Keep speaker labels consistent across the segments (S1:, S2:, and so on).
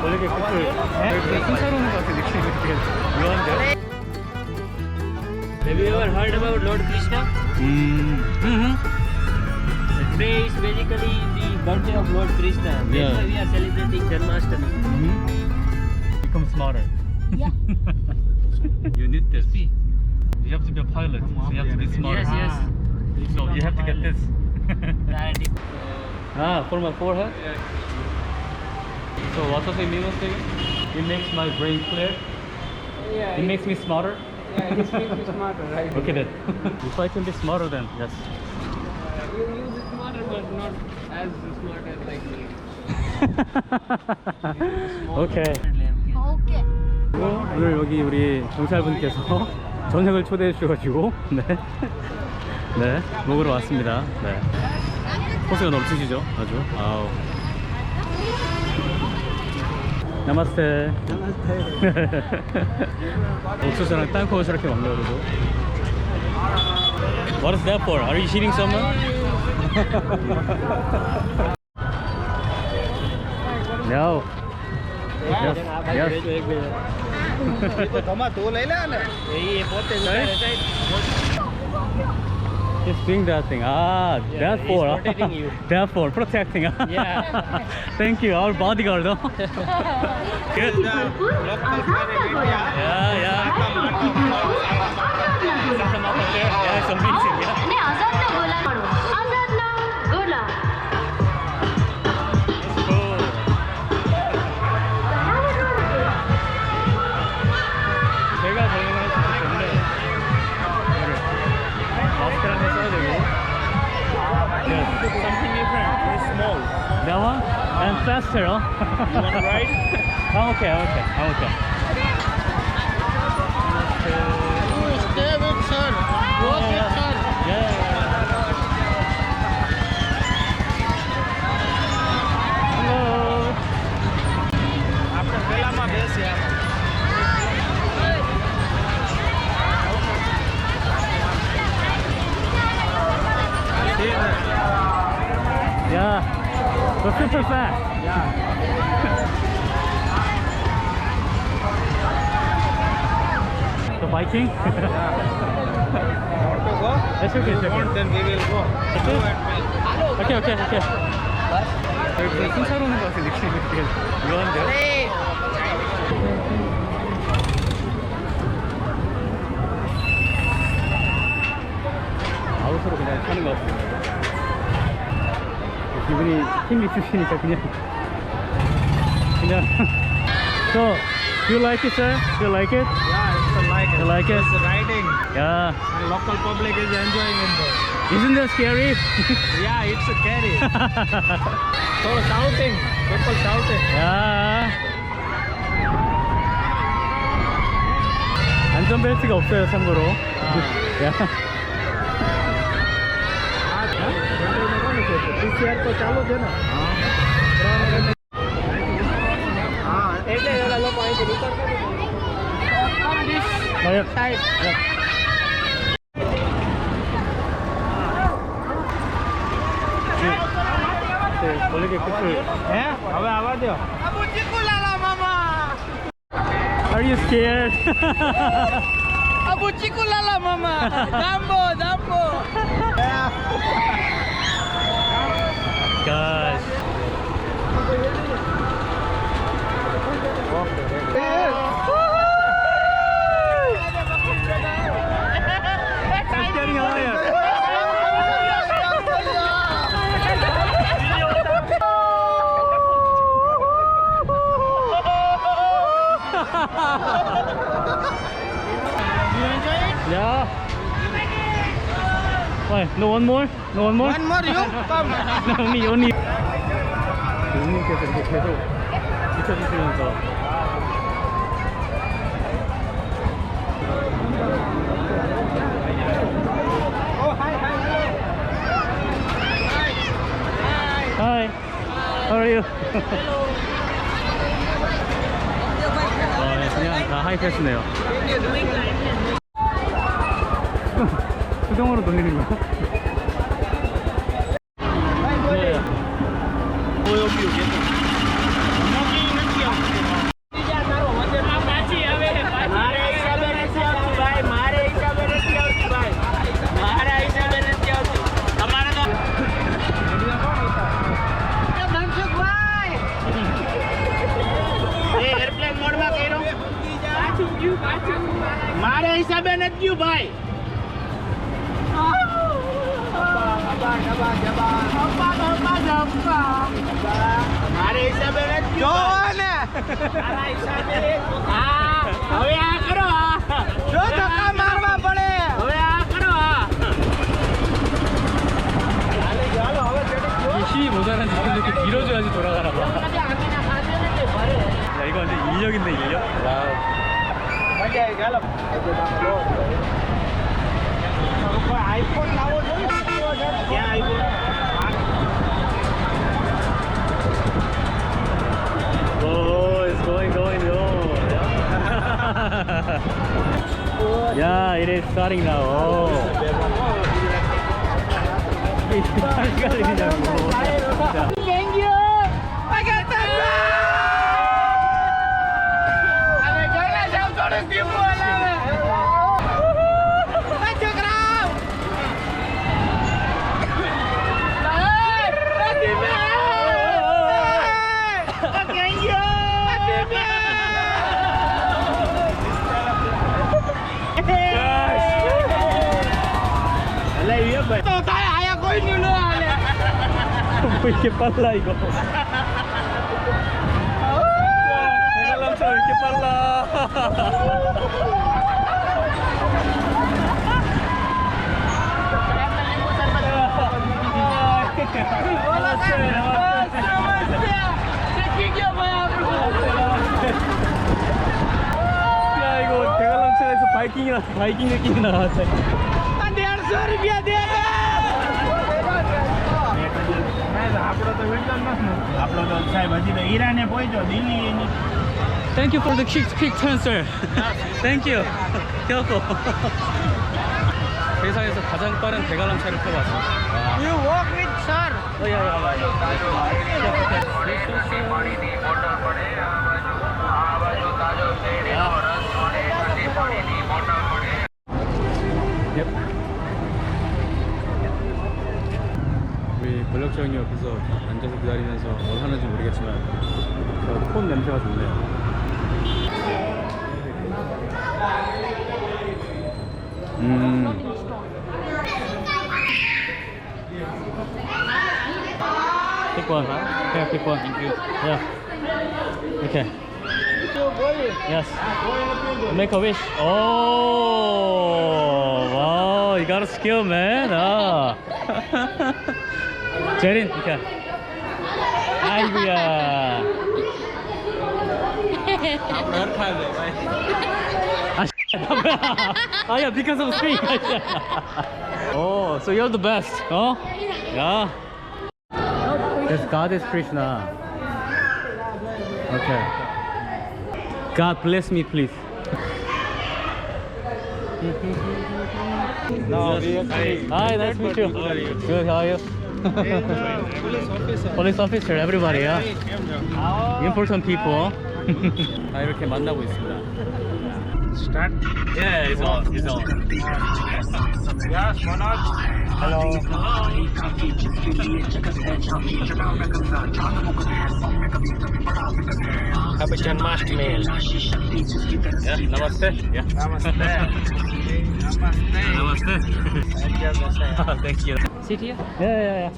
S1: 원래 이렇게 끝을 순차로는 것 같은 느낌이 되게 묘한데요?
S2: Have you ever heard about Lord Krishna? Today is basically the birthday of Lord Krishna. That's why we are celebrating Janmashtami.
S1: Become smarter.
S3: Yeah.
S1: You need this. You have to be a pilot. So you have to be smarter.
S2: Yes, yes.
S1: So you have to get this.
S2: Ah,
S1: for my forehead? So what does it mean? It makes my brain clear.
S2: Yeah,
S1: It makes me smarter.
S2: yeah, it makes me smarter, right?
S1: Okay then. If I can be smarter then, yes.
S2: You be smarter, but not as smart as like me.
S1: Okay.
S3: 오케이.
S1: 오늘 여기 우리 경찰분께서 저녁을 초대해 주셔가지고 네 먹으러 왔습니다. 네 코스가 넘치시죠? 아주. 아우. 나마스테. 옥수수랑 땅콩을 저렇게 먹네요. 그리고 What is that for? Are you cheating someone? No. Yes. He's doing that thing. Ah,
S2: Yeah,
S1: that's for.
S2: he's protecting you.
S1: That's for protecting.
S2: Yeah.
S1: Thank you, our bodyguard. Good. Yeah, yeah. Yeah, it's amazing. Yeah. Cool. 제가 적응을 했기 때문에 마스크를 한번 써야 되고. Yes.
S2: Something different, very small.
S1: That one? And faster, huh?
S2: You want to ride?
S1: I'm okay, I'm okay, I'm okay.
S2: Stay with sir. Walk with sir.
S1: Yeah. Hello.
S2: After Velama base, yeah.
S1: Yeah. So super fast. So biking?
S2: Want to go?
S1: It's okay, it's okay.
S2: Then we will go.
S1: 오케이, 오케이, 오케이. 여기 순차로는 것 같은 느낌이 되게 묘한데요? 아웃으로 그냥 타는 것 같습니다. 기분이 힘이 있으시니까 그냥 So, do you like it, sir? Do you like it?
S2: Yeah, it's like
S1: You like it?
S2: It's riding.
S1: Yeah.
S2: And local public is enjoying it though.
S1: Isn't that scary?
S2: Yeah, it's scary. So shouting, people shouting.
S1: 야. 안전벨트가 없어요, 참고로. 야.
S2: PCR તો ચાલુ છે ને હા એટલે એના લોકો અહીંથી નીકળતા સાઈડ
S1: 원래 끝을
S2: હે હવે આવવા દો આબુ ચીકુ લાલા મામા
S1: Are you scared?
S2: આબુ ચીકુ લાલા મામા જાંબો જાંબો
S1: Gosh. It's getting higher.
S2: You enjoy it?
S1: Yeah. Why? No one more? No one more?
S2: One more you come.
S1: No, only. 교수님께서 이렇게 계속 비춰주시면서
S2: Oh hi hi.
S1: Hi. How are you? 와, 그냥 다 하이패스네요. 수동으로 돌리는 거야?
S2: Boy of you get it. Smoking નથી આવતું. Thank you, bye. हमारे हिसाब में zone हमारा हिसाब में હવે આ કરો જો ધક્કા મારવા પડે હવે આ કરો ચાલો હવે
S1: 힘이 모자란 사람들 이렇게 밀어줘야지 돌아가라고. 야, 이거 완전 인력인데, 인력? 와우.
S2: મજા આવી ચાલો કોઈ આઈફોન લાવો જોઈએ ક્યાં iPhone
S1: Oh, it's going, yo. Yeah, it is starting now. Oh.
S2: Thank you. Maganda ba? Ano kaya sa autores di mo alam? Acho kraw. Thank you. तो ताया आया कोई नहीं लो आले
S1: 뭐 이렇게 빨라 이거. 대관람차 왜 이렇게 빨라. 야 이거 대관람차에서 바이킹 느낌이 나왔어.
S2: ₹150 दे दे આપણો તો વિલકમ નથી આપણો તો સાહેબ હજી તો ઈરાને પહોંચ્યો દિલ્હી એની
S1: Thank you for the quick transfer. Thank you. 태웠고. 세상에서 가장 빠른 대관람차를 타봤어.
S2: You walk with sir.
S1: Yep. 우리 권력자 형이 옆에서 앉아서 기다리면서 뭘 하는지 모르겠지만 저 폰 냄새가 좋네요. Pick one. Here, pick one. Thank you. Yeah. Okay. Yes. Make a wish. Oh, wow! You got a skill, man. Ah. Jerin, okay. 아이고야. Ah, yeah, because of screen. Oh, so you're the best, huh? Yeah. Yes, God is Krishna. Okay. God bless me, please.
S2: No,
S1: Hi, nice to meet you. Good, how are you? Police officer, everybody, yeah? Important people. 다 이렇게 만나고 있습니다.
S2: Start.
S1: Yeah, it's on. It's on.
S2: Yes, Manoj. Hello. Happy Janmashtami.
S1: Yeah, namaste. Yeah.
S2: Namaste. Namaste.
S1: Namaste.
S2: Namaste.
S1: Thank you. Sit here? Yeah.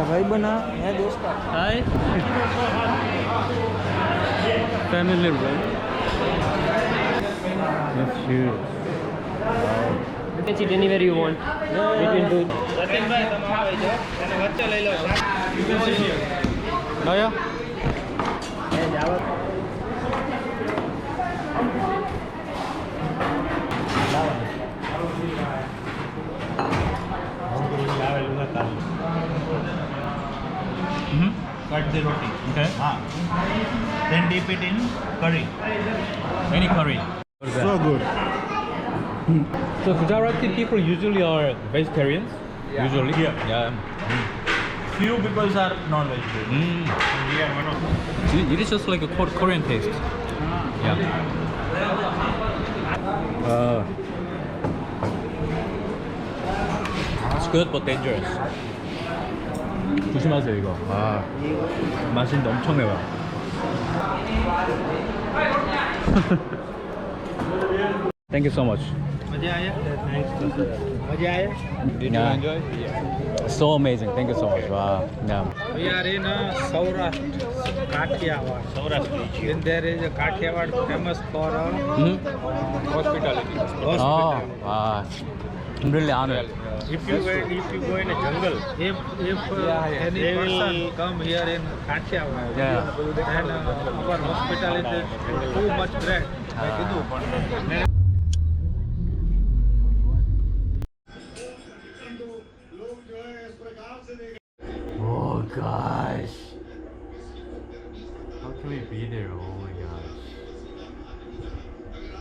S2: भाई बना है दोस्त का
S1: Hi. Family room. That's huge.
S2: You can sit anywhere you want. Between two. Jatin bhai, તમે આવો જો અને વચ્ચે લઈ લો. You can sit here.
S1: 나야?
S2: એ જાવ.
S3: Cut the roti.
S1: Okay.
S3: Then dip it in curry.
S1: Any curry.
S3: So good.
S1: So Gujarati people usually are vegetarians. Usually. Yeah.
S3: Few people are non-vegetarian. We are one of them.
S1: It is just like a Korean taste. Yeah. It's good but dangerous. 조심하세요 이거. 아, 맛인데 엄청 매워. Thank you so much.
S2: मजा आया? मजा आया?
S3: Did
S1: Yeah.
S3: you enjoy? Yeah.
S1: So amazing. Thank you so much. Wow. Yeah.
S2: We are in Saurashtra, Kathiawad.
S3: Saurashtra.
S2: And there is a Kathiawad famous for
S1: Hmm?
S3: Hospitality.
S1: Oh, wow. I'm really honored.
S3: If you go in a jungle,
S2: if any
S3: They will-
S2: person come here in Kathiawad,
S1: Yeah.
S2: then our hospitality is too much great.
S1: Oh gosh. How can we be there all